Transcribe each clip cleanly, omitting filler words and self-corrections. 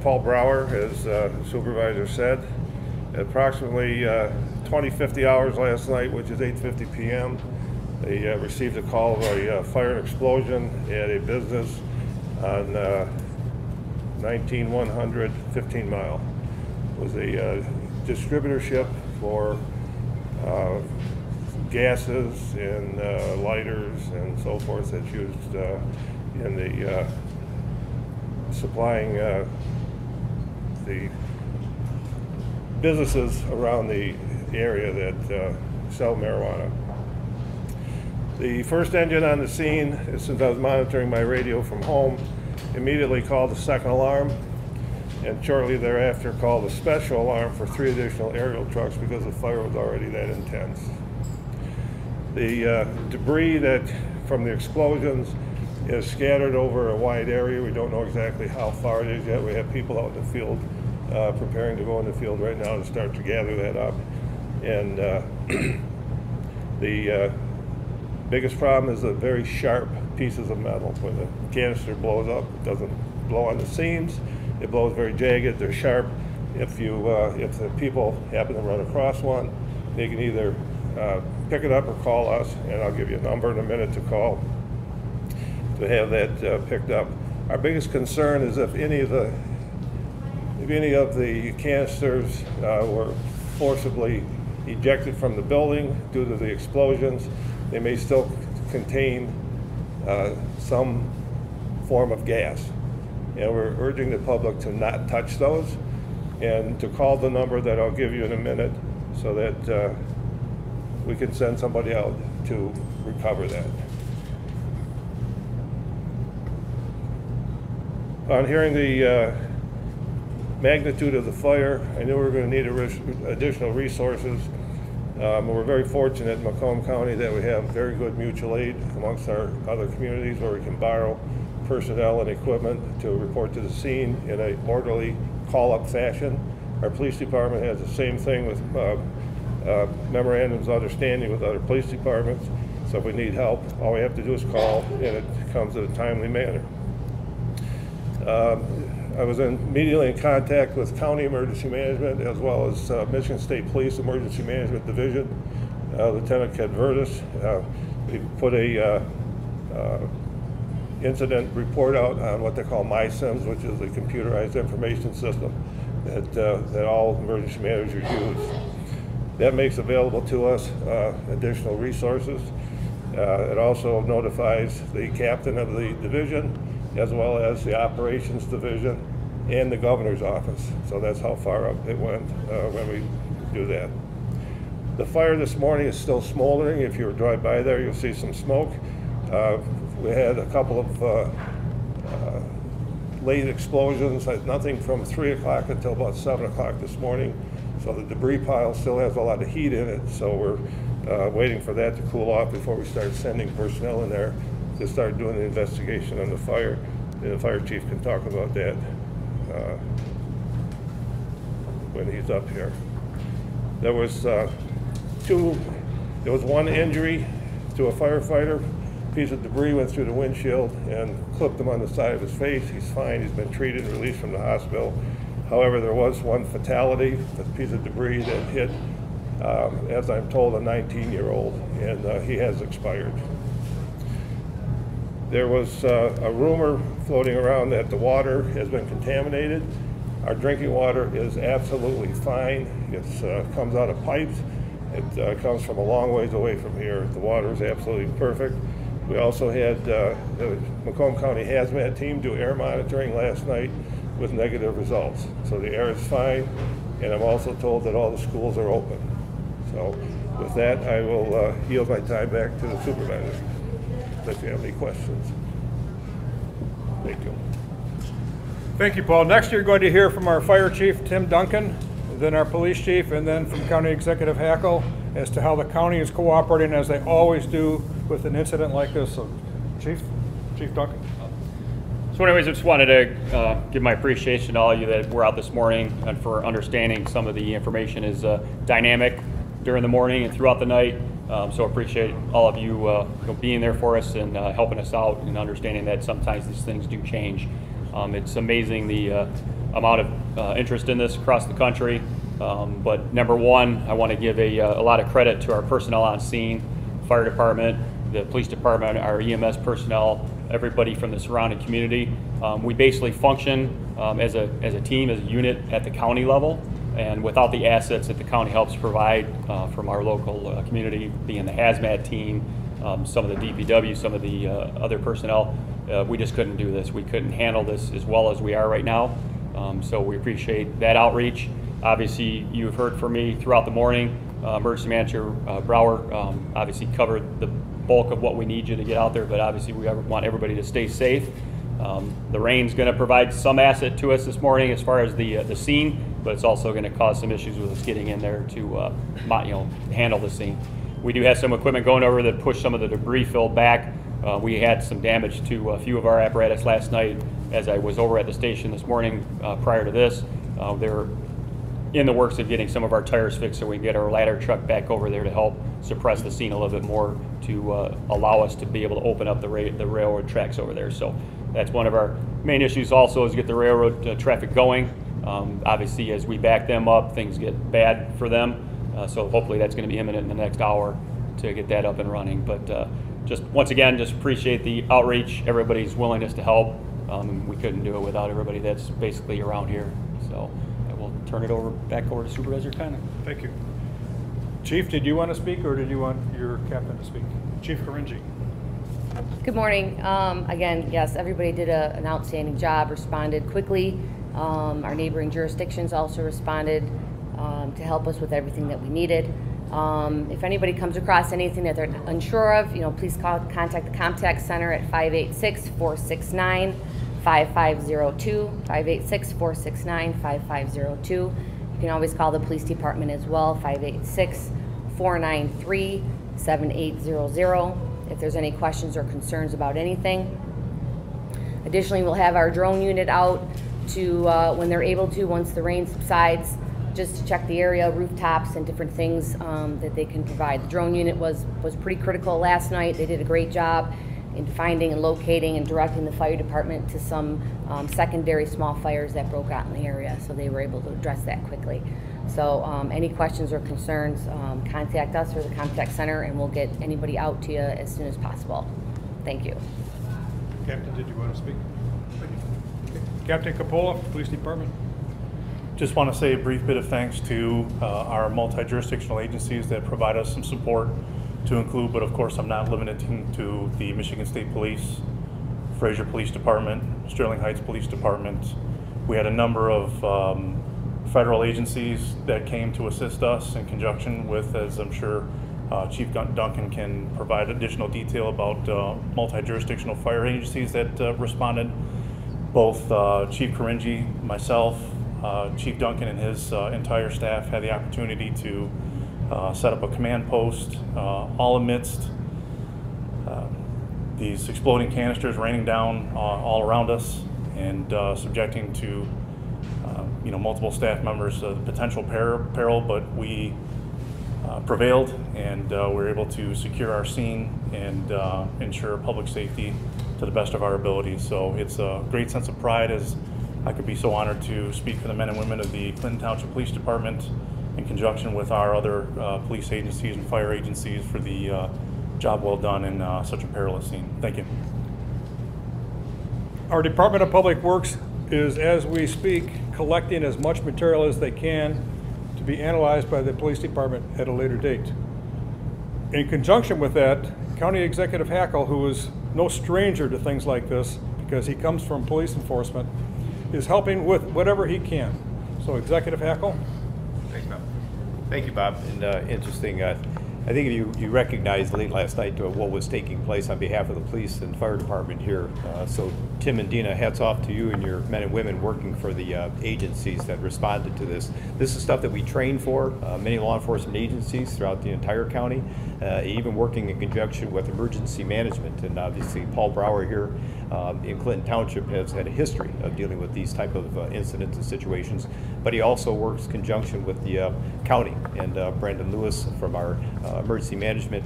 Paul Brower, as the supervisor said, at approximately 20:50 hours last night, which is 8:50 p.m., they received a call of a fire and explosion at a business on 19100 15 Mile. It was a distributorship for gases and lighters and so forth that's used in the supplying the businesses around the area that sell marijuana. The first engine on the scene, since I was monitoring my radio from home, immediately called the second alarm, and shortly thereafter called a special alarm for 3 additional aerial trucks because the fire was already that intense. The debris from the explosions is scattered over a wide area. We don't know exactly how far it is yet. We have people out in the field preparing to go in the field right now to start to gather that up. And the biggest problem is the very sharp pieces of metal. When the canister blows up, it doesn't blow on the seams. It blows very jagged. They're sharp. If the people happen to run across one, they can either pick it up or call us, and I'll give you a number in a minute to call to have that picked up. Our biggest concern is if any of the canisters were forcibly ejected from the building due to the explosions, they may still contain some form of gas. And we're urging the public to not touch those and to call the number that I'll give you in a minute so that we can send somebody out to recover that. On hearing the magnitude of the fire, I knew we were going to need additional resources. We're very fortunate in Macomb County that we have very good mutual aid amongst our other communities where we can borrow personnel and equipment to report to the scene in a orderly call-up fashion. Our police department has the same thing with memorandums of understanding with other police departments. So if we need help, all we have to do is call, and it comes in a timely manner. I was immediately in contact with County Emergency Management as well as Michigan State Police Emergency Management Division, Lieutenant Kedvertis. We put a incident report out on what they call MySIMS, which is a computerized information system that all emergency managers use. That makes available to us additional resources. It also notifies the captain of the division as well as the operations division and the governor's office. So that's how far up it went when we do that. The fire this morning is still smoldering. If you drive by there, you'll see some smoke. We had a couple of late explosions, nothing from 3 o'clock until about 7 o'clock this morning. So the debris pile still has a lot of heat in it. So we're waiting for that to cool off before we start sending personnel in there to start doing the investigation on the fire. And the fire chief can talk about that when he's up here. There was one injury to a firefighter. A piece of debris went through the windshield and clipped him on the side of his face. He's fine. He's been treated and released from the hospital. However, there was one fatality, a piece of debris that hit, as I'm told, a 19-year-old, and he has expired. There was a rumor floating around that the water has been contaminated. Our drinking water is absolutely fine. It comes out of pipes. It comes from a long ways away from here. The water is absolutely perfect. We also had the Macomb County Hazmat team do air monitoring last night with negative results. So the air is fine, and I'm also told that all the schools are open. So with that, I will yield my time back to the supervisor. If you have any questions. Thank you. Thank you, Paul. Next, you're going to hear from our fire chief, Tim Duncan, then our police chief, and then from County Executive Hackle as to how the county is cooperating, as they always do with an incident like this. So, Chief Duncan. So anyways, I just wanted to give my appreciation to all of you that were out this morning and for understanding some of the information is dynamic during the morning and throughout the night. So appreciate all of you, being there for us and helping us out and understanding that sometimes these things do change. It's amazing the amount of interest in this across the country. But number one, I want to give a lot of credit to our personnel on scene, fire department, the police department, our EMS personnel, everybody from the surrounding community. We basically function as a team, as a unit at the county level, and without the assets that the county helps provide from our local community, being the hazmat team, some of the DPW, some of the other personnel, we just couldn't do this. We couldn't handle this as well as we are right now. So we appreciate that outreach. Obviously, you've heard from me throughout the morning. Emergency Manager Brower obviously covered the bulk of what we need you to get out there, but obviously we want everybody to stay safe. The rain's going to provide some asset to us this morning as far as the scene, but it's also going to cause some issues with us getting in there to handle the scene. We do have some equipment going over that push some of the debris fill back. We had some damage to a few of our apparatus last night as I was over at the station this morning prior to this. They're in the works of getting some of our tires fixed so we can get our ladder truck back over there to help suppress the scene a little bit more to allow us to be able to open up the railroad tracks over there. So that's one of our main issues also, is get the railroad traffic going. Obviously, as we back them up, things get bad for them. So hopefully that's going to be imminent in the next hour to get that up and running. But just once again, just appreciate the outreach, everybody's willingness to help. We couldn't do it without everybody that's basically around here. So I will turn it back over to Supervisor Khanna. Thank you. Chief, did you want to speak, or did you want your captain to speak? Chief Karinji. Good morning. Again, yes, everybody did an outstanding job, responded quickly. Our neighboring jurisdictions also responded to help us with everything that we needed. If anybody comes across anything that they're unsure of, please contact the contact center at 586-469-5502, 586-469-5502. You can always call the police department as well, 586-493-7800, if there's any questions or concerns about anything. Additionally, we'll have our drone unit out to, when they're able to, once the rain subsides, just to check the area, rooftops, and different things that they can provide. The drone unit was pretty critical last night. They did a great job in finding and locating and directing the fire department to some secondary small fires that broke out in the area, so they were able to address that quickly. So any questions or concerns, contact us or the contact center, and we'll get anybody out to you as soon as possible. Thank you. Captain, did you want to speak? Okay. Captain Capola, Police Department. Just want to say a brief bit of thanks to our multi-jurisdictional agencies that provide us some support, to include, but of course I'm not limiting to, the Michigan State Police, Fraser Police Department, Sterling Heights Police Department. We had a number of federal agencies that came to assist us in conjunction with, as I'm sure Chief Duncan can provide additional detail about, multi-jurisdictional fire agencies that responded. Both Chief Karinji, myself, Chief Duncan and his entire staff had the opportunity to set up a command post, all amidst these exploding canisters raining down all around us, and subjecting to multiple staff members potential peril, but we prevailed, and we were able to secure our scene and ensure public safety to the best of our ability. So it's a great sense of pride, as I could be so honored to speak for the men and women of the Clinton Township Police Department in conjunction with our other police agencies and fire agencies for the job well done in such a perilous scene. Thank you. Our Department of Public Works is, as we speak, collecting as much material as they can to be analyzed by the police department at a later date. In conjunction with that, County Executive Hackle, who is no stranger to things like this because he comes from police enforcement, is helping with whatever he can. So Executive Hackle. Thanks, Bob. Thank you, Bob. And interesting, I think you recognized late last night what was taking place on behalf of the police and fire department here. So Tim and Dina, hats off to you and your men and women working for the agencies that responded to this. This is stuff that we train for, many law enforcement agencies throughout the entire county, even working in conjunction with emergency management. And obviously Paul Brower here in Clinton Township has had a history of dealing with these type of incidents and situations, but he also works in conjunction with the county, and Brandon Lewis from our emergency management.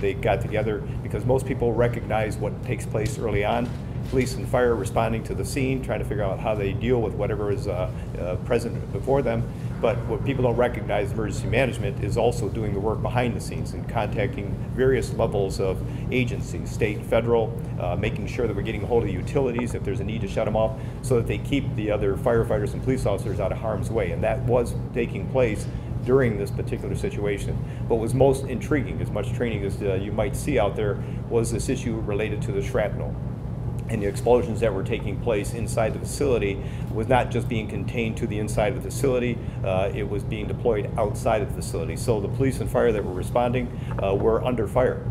They got together because most people recognize what takes place early on, police and fire responding to the scene, trying to figure out how they deal with whatever is present before them. But what people don't recognize, emergency management is also doing the work behind the scenes and contacting various levels of agencies, state, federal, making sure that we're getting a hold of the utilities if there's a need to shut them off, so that they keep the other firefighters and police officers out of harm's way. And that was taking place during this particular situation. What was most intriguing, as much training as you might see out there, was this issue related to the shrapnel. And the explosions that were taking place inside the facility was not just being contained to the inside of the facility, it was being deployed outside of the facility. So the police and fire that were responding were under fire,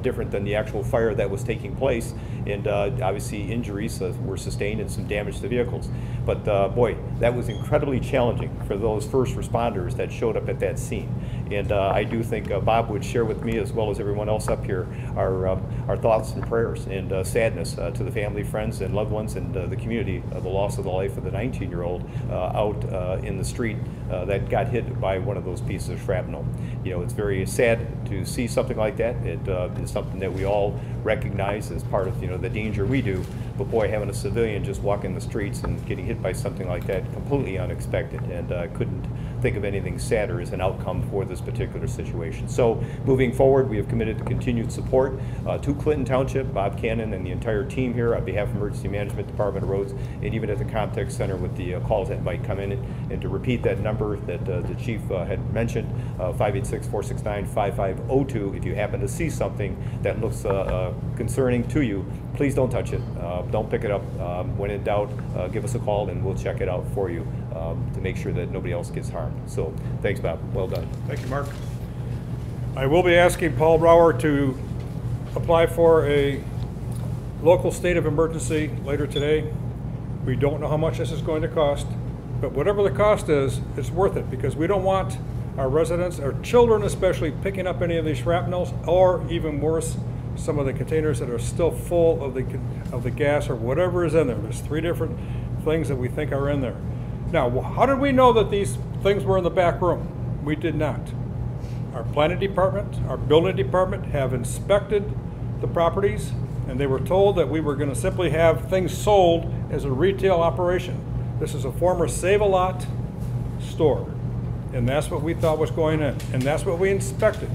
different than the actual fire that was taking place. And obviously injuries were sustained and some damage to vehicles. But boy, that was incredibly challenging for those first responders that showed up at that scene. And I do think Bob would share with me, as well as everyone else up here, our thoughts and prayers and sadness to the family, friends, and loved ones, and the community of the loss of the life of the 19-year-old out in the street that got hit by one of those pieces of shrapnel. It's very sad to see something like that. It is something that we all recognize as part of the danger we do. But boy, having a civilian just walking the streets and getting hit by something like that, completely unexpected, and couldn't think of anything sadder as an outcome for this particular situation. So moving forward, we have committed to continued support to Clinton Township, Bob Cannon, and the entire team here on behalf of Emergency Management, Department of Roads, and even at the contact center with the calls that might come in. And to repeat that number that the chief had mentioned, 586-469-5502. If you happen to see something that looks concerning to you, please don't touch it. Don't pick it up. When in doubt, give us a call and we'll check it out for you to make sure that nobody else gets harmed. So thanks, Bob. Well done. Thank you, Mark. I will be asking Paul Brower to apply for a local state of emergency later today. We don't know how much this is going to cost, but whatever the cost is, it's worth it, because we don't want our residents, our children especially, picking up any of these shrapnels, or even worse, some of the containers that are still full of the gas or whatever is in there. There's 3 different things that we think are in there. Now, how did we know that these things were in the back room? We did not. Our planning department, our building department have inspected the properties, and they were told that we were going to simply have things sold as a retail operation. This is a former Save-A-Lot store, and that's what we thought was going in, and that's what we inspected.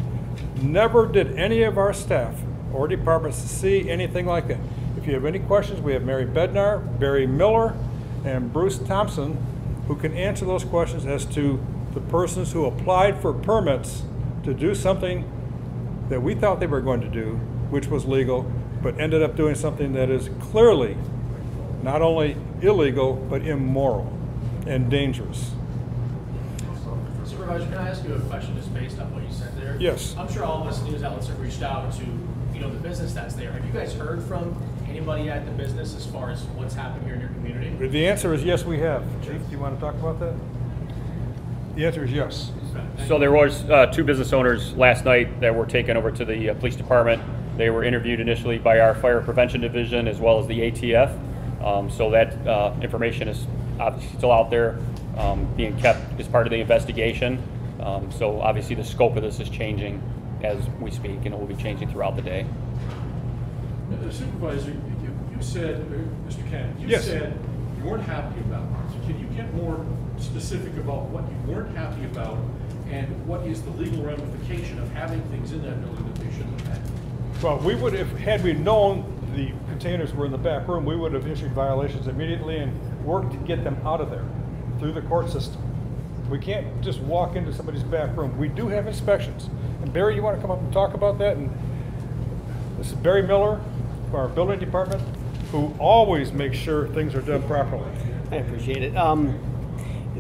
Never did any of our staff or departments see anything like that. If you have any questions, we have Mary Bednar, Barry Miller, and Bruce Thompson, who can answer those questions as to the persons who applied for permits to do something that we thought they were going to do, which was legal, but ended up doing something that is clearly not only illegal, but immoral and dangerous. Supervisor, can I ask you a question just based on what you said there? Yes. I'm sure all of us news outlets have reached out to the business that's there. Have you guys heard from anybody at the business as far as what's happened here in your community? The answer is yes, we have. Chief, do you want to talk about that? The answer is yes. So there was 2 business owners last night that were taken over to the police department. They were interviewed initially by our fire prevention division as well as the ATF. So that information is obviously still out there, being kept as part of the investigation. So obviously the scope of this is changing as we speak, and it will be changing throughout the day. Supervisor, you said, Mr. Cannon, you Yes. said you weren't happy about this. Can you get more specific about what you weren't happy about, and what is the legal ramification of having things in that building that they shouldn't have had? Well, we would have, had we known the containers were in the back room, we would have issued violations immediately and worked to get them out of there through the court system. We can't just walk into somebody's back room. We do have inspections. And Barry, you want to come up and talk about that? And this is Barry Miller from our building department, who always makes sure things are done properly. I appreciate it.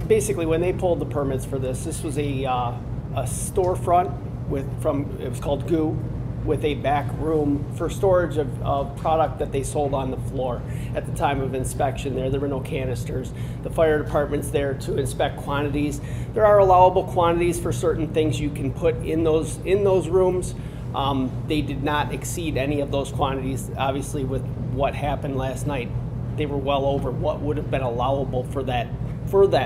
Basically, when they pulled the permits for this was a storefront it was called Goo, with a back room for storage of product that they sold on the floor. At the time of inspection there were no canisters. The fire department's there to inspect quantities. There are allowable quantities for certain things you can put in those rooms. They did not exceed any of those quantities. Obviously, with what happened last night, they were well over what would have been allowable for that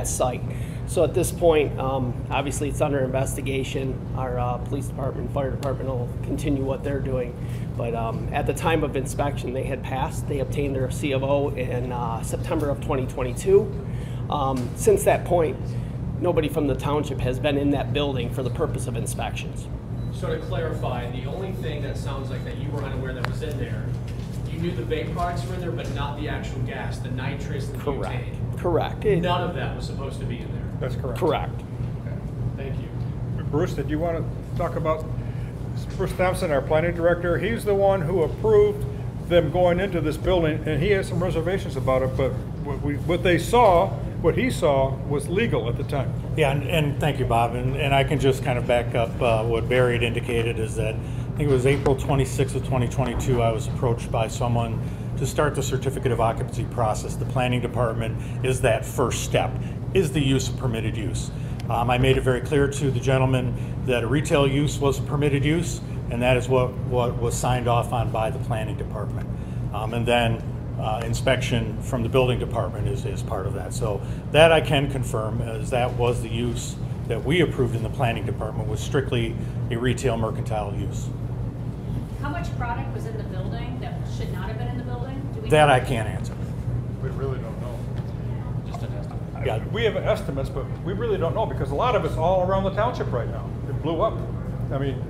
site. So at this point, obviously it's under investigation. Our police department, fire department will continue what they're doing. But at the time of inspection, they had passed. They obtained their C of O in September of 2022. Since that point, nobody from the township has been in that building for the purpose of inspections. So to clarify, the only thing that sounds like that you were unaware that was in there, you knew the vape products were in there, but not the actual gas, the nitrous, the butane. Correct. None of that was supposed to be in there. That's correct. Correct. Okay. Thank you. Bruce, did you want to talk about Bruce Thompson, our planning director? He's the one who approved them going into this building, and he has some reservations about it, but what he saw was legal at the time. Yeah, and thank you, Bob. And I can just kind of back up what Barry had indicated is that I think it was April 26th of 2022, I was approached by someone to start the certificate of occupancy process. The planning department is that first step. Is the use a permitted use? I made it very clear to the gentleman that a retail use was a permitted use, and that is what was signed off on by the planning department. And then inspection from the building department is part of that. So that I can confirm, as that was the use that we approved in the planning department, was strictly a retail mercantile use. How much product was in the building that should not have been in the building? Do we That know? I can't answer. We really don't know. Just an estimate. Yeah. We have estimates, but we really don't know because a lot of it's all around the township right now. It blew up. I mean,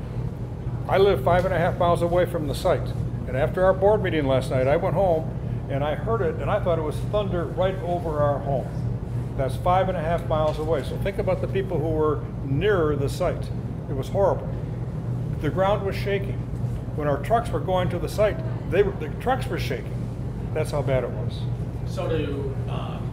I live 5.5 miles away from the site. And after our board meeting last night, I went home and I heard it and I thought it was thunder right over our home. That's 5.5 miles away. So think about the people who were nearer the site. It was horrible. The ground was shaking. When our trucks were going to the site, the trucks were shaking. That's how bad it was. So to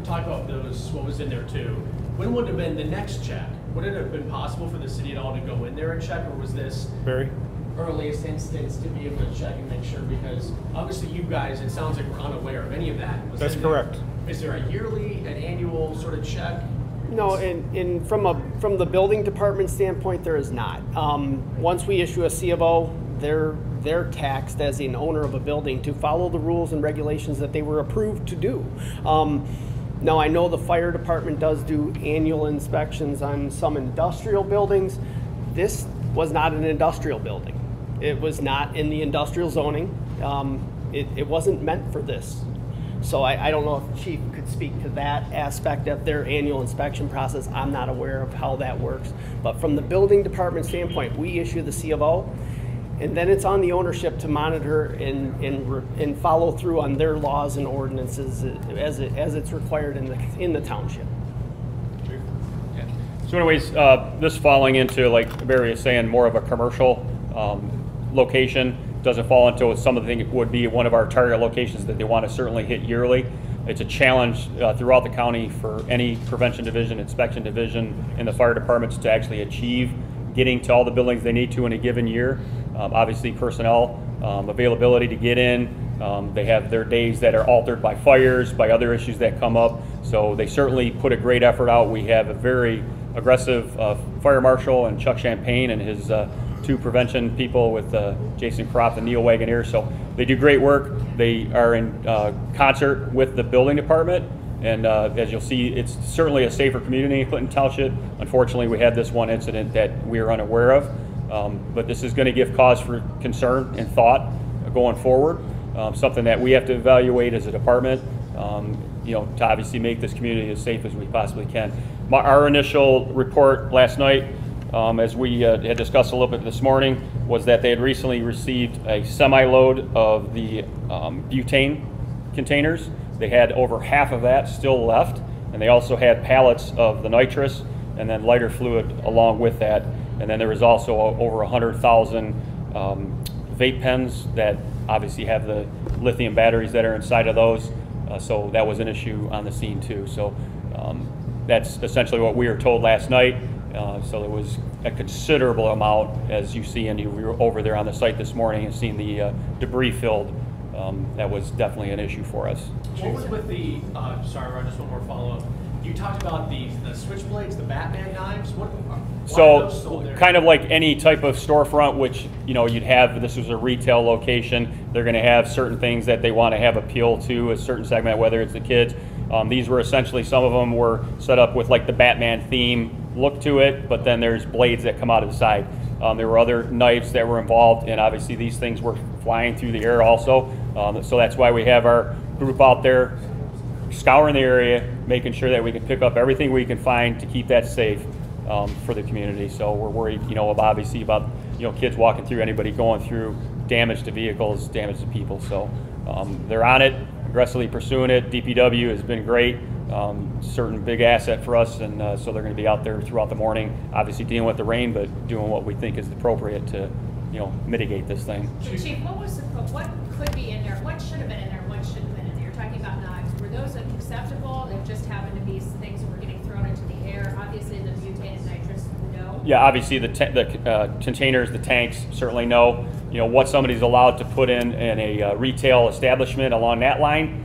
talk about what was in there too, when would have been the next check? Would it have been possible for the city at all to go in there and check, or was this Barry? earliest instance to be able to check and make sure? Because obviously you guys, it sounds like we're unaware of any of that. That's correct. Is there a yearly, an annual sort of check? No, and from the building department standpoint, there is not. Once we issue a C of O, they're taxed as an owner of a building to follow the rules and regulations that they were approved to do. Now, I know the fire department does do annual inspections on some industrial buildings. This was not an industrial building. It was not in the industrial zoning. It wasn't meant for this. So I don't know if Chief could speak to that aspect of their annual inspection process. I'm not aware of how that works. But from the building department standpoint, we issue the C of O, and then it's on the ownership to monitor and follow through on their laws and ordinances as it's required in the township. So anyways, this falling into, like Barry is saying, more of a commercial location. Doesn't fall into some of the things would be one of our target locations that they want to certainly hit yearly. It's a challenge throughout the county for any prevention division, inspection division, and the fire departments to actually achieve getting to all the buildings they need to in a given year. Obviously personnel availability to get in. They have their days that are altered by fires, by other issues that come up. So they certainly put a great effort out. We have a very aggressive fire marshal and Chuck Champagne and his two prevention people with Jason Kropp and Neil Wagoneer. So they do great work. They are in concert with the building department. And as you'll see, it's certainly a safer community in Clinton Township. Unfortunately, we had this one incident that we are unaware of. But this is going to give cause for concern and thought going forward. Something that we have to evaluate as a department, to obviously make this community as safe as we possibly can. Our initial report last night, as we had discussed a little bit this morning, was that they had recently received a semi-load of the butane containers. They had over half of that still left, and they also had pallets of the nitrous and then lighter fluid along with that. And then there was also over 100,000 vape pens that obviously have the lithium batteries that are inside of those. So that was an issue on the scene too. So that's essentially what we were told last night. So there was a considerable amount, as you see, and we were over there on the site this morning and seeing the debris filled. That was definitely an issue for us. What was with the, sorry, Ron, just one more follow-up. You talked about the switchblades, the Batman knives. Why are those sold there? Kind of like any type of storefront, which you'd have. This was a retail location. They're going to have certain things that they want to have appeal to a certain segment, whether it's the kids. These were essentially, some of them were set up with like the Batman theme look to it, but then there's blades that come out of the side. There were other knives that were involved, and obviously these things were flying through the air also. So that's why we have our group out there scouring the area, making sure that we can pick up everything we can find to keep that safe for the community. So we're worried, obviously about, kids walking through, anybody going through, damage to vehicles, damage to people. So they're on it, aggressively pursuing it. DPW has been great, certain big asset for us, and so they're going to be out there throughout the morning, obviously dealing with the rain, but doing what we think is appropriate to, mitigate this thing. Chief, what could be in there? What should have been in there? What shouldn't have been in there? You're talking about knives. Were those acceptable? They just happened to be things that were getting thrown into the air. Obviously, the butane and nitrous, no. Yeah, obviously the containers, the tanks, certainly no. What somebody's allowed to put in a retail establishment along that line,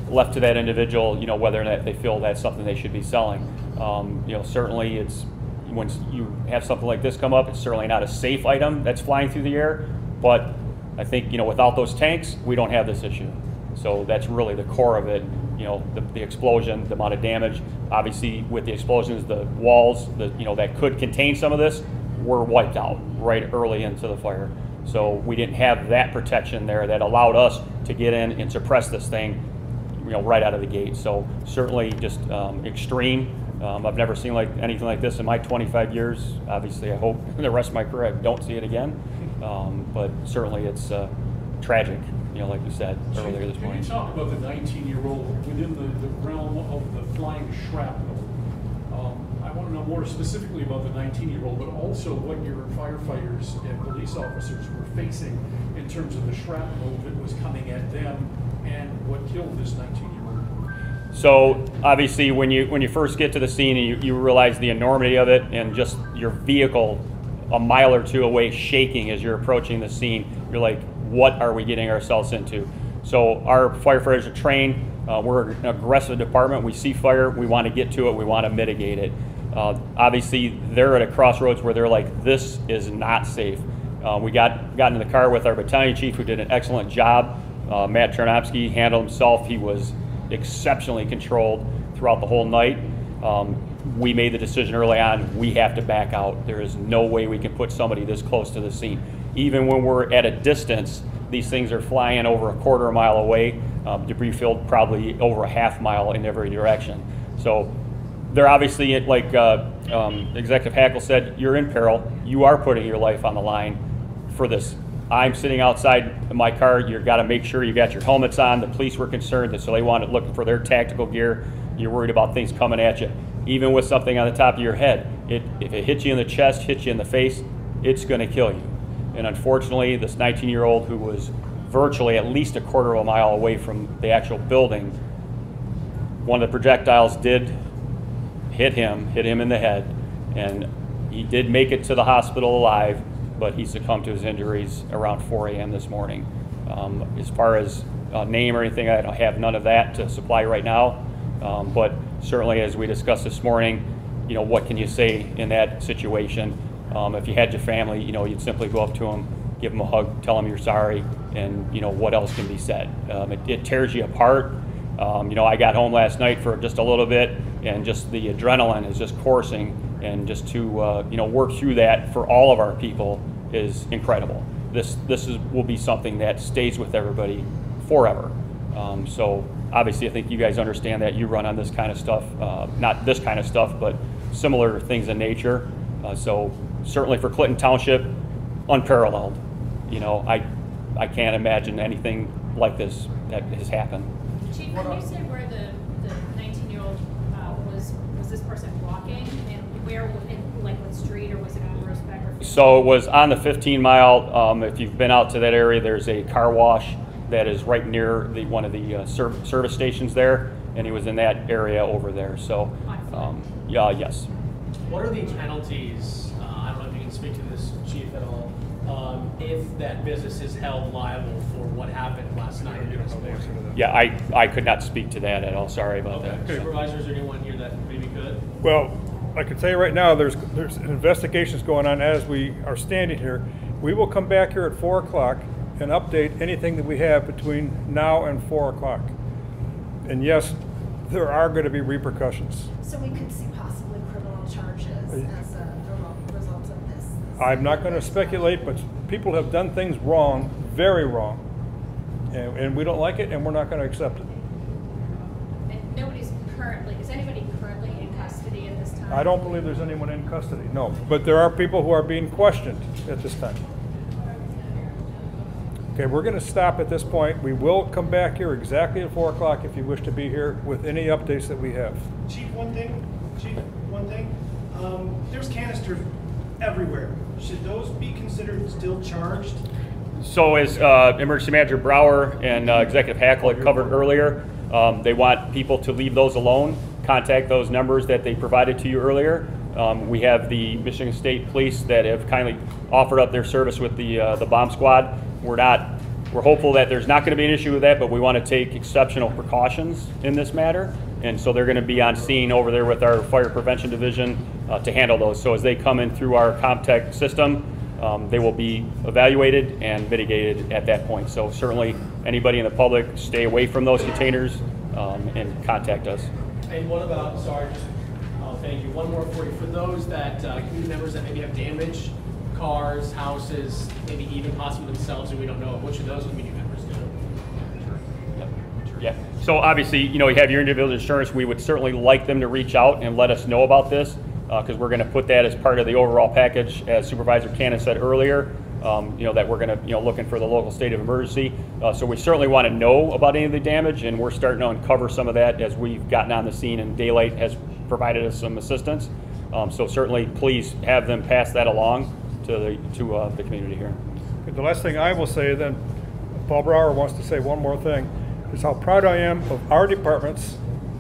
left to that individual, whether or not they feel that's something they should be selling. Certainly it's, when you have something like this come up, it's certainly not a safe item that's flying through the air, but I think, without those tanks, we don't have this issue. So that's really the core of it, the explosion, the amount of damage. Obviously with the explosions, the walls, that could contain some of this were wiped out right early into the fire. So we didn't have that protection there that allowed us to get in and suppress this thing, right out of the gate. So certainly just extreme. I've never seen anything like this in my 25 years. Obviously, I hope the rest of my career I don't see it again. But certainly it's tragic, like you said earlier this morning. Can you talk about the 19-year-old within the realm of the flying shrapnel? I want to know more specifically about the 19-year-old, but also what your firefighters and police officers were facing in terms of the shrapnel that was coming at them and what killed this 19-year-old. So obviously when you first get to the scene and you realize the enormity of it, and just your vehicle a mile or two away shaking as you're approaching the scene, you're like, what are we getting ourselves into? So our firefighters are trained. We're an aggressive department. We see fire, we want to get to it, we want to mitigate it. Obviously they're at a crossroads where they're like, this is not safe. We got into the car with our battalion chief, who did an excellent job. Matt Chernovsky handled himself. He was exceptionally controlled throughout the whole night. We made the decision early on, we have to back out. There is no way we can put somebody this close to the scene. Even when we're at a distance, these things are flying over a quarter mile away, debris field probably over a half mile in every direction. So they're obviously, like Executive Hackle said, you're in peril. You are putting your life on the line for this. I'm sitting outside my car. You've got to make sure you got your helmets on. The police were concerned, so they wanted looking for their tactical gear. You're worried about things coming at you. Even with something on the top of your head, if it hits you in the chest, hits you in the face, it's going to kill you. And unfortunately, this 19-year-old who was virtually at least a quarter of a mile away from the actual building, one of the projectiles did hit him in the head, and he did make it to the hospital alive, but he succumbed to his injuries around 4 a.m. this morning. As far as name or anything, I don't have none of that to supply right now, but certainly as we discussed this morning, what can you say in that situation? If you had your family, you'd simply go up to them, give them a hug, tell them you're sorry, and what else can be said? It tears you apart. I got home last night for just a little bit, and just the adrenaline is just coursing, and just to work through that for all of our people is incredible. This will be something that stays with everybody forever. So obviously I think you guys understand that. You run on this kind of stuff, not this kind of stuff, but similar things in nature. So certainly for Clinton Township, unparalleled. I can't imagine anything like this that has happened. Chief, can you say where the 19-year-old was this person walking, and where, like what street, or was it on Grossbeck? So it was on the 15 mile. If you've been out to that area, there's a car wash that is right near one of the service stations there, and he was in that area over there. So, yes. What are the penalties? I don't know if you can speak to this, Chief, at all. If that business is held liable for what happened last night. Yeah, I could not speak to that at all. Sorry about that. Supervisors, or anyone here that maybe could? Well, I can tell you right now, there's investigations going on as we are standing here. We will come back here at 4 o'clock and update anything that we have between now and 4 o'clock. And yes, there are going to be repercussions. So we could see possibly criminal charges as a result of this. I'm not going to speculate, but people have done things wrong, very wrong, and we don't like it, and we're not going to accept it. And nobody's currently, is anybody currently in custody at this time? I don't believe there's anyone in custody, no. But there are people who are being questioned at this time. Okay, we're going to stop at this point. We will come back here exactly at 4 o'clock if you wish to be here with any updates that we have. Chief, one thing. There's canisters everywhere. Should those be considered still charged? So as Emergency Manager Brower and Executive Hackle had covered earlier, they want people to leave those alone, contact those numbers that they provided to you earlier. We have the Michigan State Police that have kindly offered up their service with the bomb squad. We're hopeful that there's not going to be an issue with that, but we want to take exceptional precautions in this matter. And so they're going to be on scene over there with our Fire Prevention Division to handle those. So as they come in through our ComTech system, they will be evaluated and mitigated at that point. So certainly anybody in the public, stay away from those containers and contact us. And what about, sorry, just, thank you, one more for you. For those that, community members that maybe have damaged cars, houses, maybe even possibly themselves, and we don't know, what should those community members do? Yeah. So obviously, you know, you have your individual insurance. We would certainly like them to reach out and let us know about this because we're going to put that as part of the overall package, as Supervisor Cannon said earlier. You know, that we're going to, looking for the local state of emergency. So we certainly want to know about any of the damage, and we're starting to uncover some of that as we've gotten on the scene, and Daylight has provided us some assistance. So certainly, please have them pass that along to the community here. The last thing I will say then, Paul Brower wants to say one more thing, is how proud I am of our departments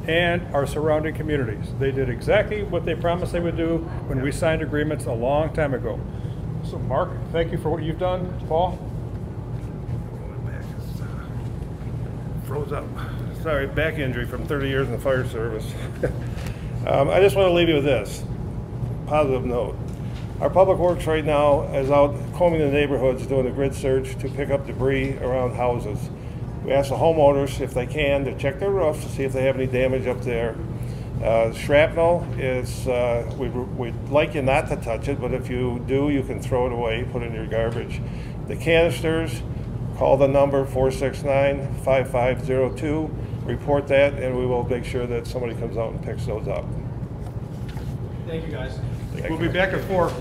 and our surrounding communities. They did exactly what they promised they would do when we signed agreements a long time ago. So Mark, thank you for what you've done. Paul? Froze up. Sorry, back injury from 30 years in the fire service. I just want to leave you with this positive note. Our public works right now is out combing the neighborhoods, doing a grid search to pick up debris around houses. We ask the homeowners, if they can, to check their roofs to see if they have any damage up there. Shrapnel is, we'd like you not to touch it, but if you do, you can throw it away, put it in your garbage. The canisters, call the number 469-5502, report that, and we will make sure that somebody comes out and picks those up. Thank you, guys. We'll be back at 4.